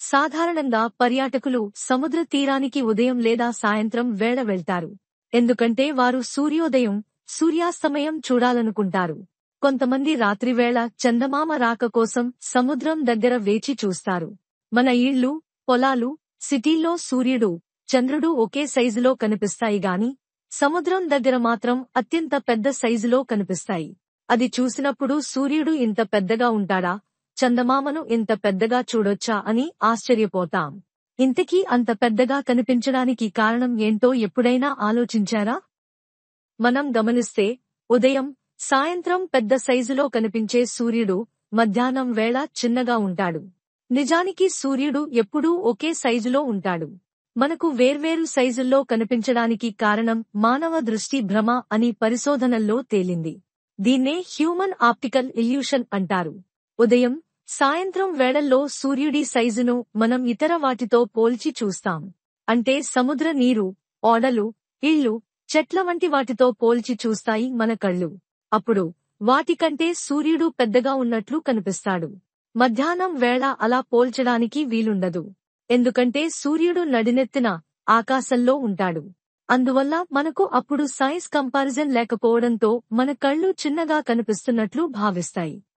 సాధారణంగా పర్యాటకులు సముద్ర తీరానికి ఉదయం లేదా సాయంత్రం వేళ వెళ్తారు. ఎందుకంటే వారు సూర్యోదయం, సూర్యాస్తమయం చూడాలనుకుంటారు. కొంతమంది రాత్రివేళ చందమామ రాక కోసం సముద్రం దగ్గర వేచి చూస్తారు. మన ఇళ్ళు, పొలాలు, సిటీల్లో సూర్యుడు, చంద్రుడు ఒకే సైజులో కనిపిస్తాయి గాని సముద్రం దగ్గర మాత్రం అత్యంత పెద్ద సైజులో కనిపిస్తాయి. అది చూసినప్పుడు సూర్యుడు ఇంత పెద్దగా ఉంటాడా, చందమామను ఇంత పెద్దగా చూడొచ్చా అని ఆశ్చర్యపోతాం. ఇంతకీ అంత పెద్దగా కనిపించడానికి కారణం ఏంటో ఎప్పుడైనా ఆలోచించారా? మనం గమనిస్తే ఉదయం, సాయంత్రం పెద్ద సైజులో కనిపించే సూర్యుడు మధ్యాహ్నం వేళ చిన్నగా ఉంటాడు. నిజానికి సూర్యుడు ఎప్పుడూ ఒకే సైజులో ఉంటాడు. మనకు వేర్వేరు సైజుల్లో కనిపించడానికి కారణం మానవ దృష్టి భ్రమ అని పరిశోధనల్లో తేలింది. దీన్నే హ్యూమన్ ఆప్టికల్ ఇల్యూషన్ అంటారు. ఉదయం, సాయంత్రం వేళల్లో సూర్యుడి సైజును మనం ఇతర వాటితో పోల్చి చూస్తాం. అంటే సముద్ర నీరు, ఓడలు, ఇళ్ళు, చెట్ల వంటి వాటితో పోల్చి చూస్తాయి మన కళ్ళు. అప్పుడు వాటికంటే సూర్యుడు పెద్దగా ఉన్నట్లు కనిపిస్తాడు. మధ్యాహ్నం వేళ అలా పోల్చడానికి వీలుండదు. ఎందుకంటే సూర్యుడు నడినెత్తిన ఆకాశంలో ఉంటాడు. అందువల్ల మనకు అప్పుడు సైజ్ కంపారిజన్ లేకపోవడంతో మన కళ్ళు చిన్నగా కనిపిస్తున్నట్లు భావిస్తాయి.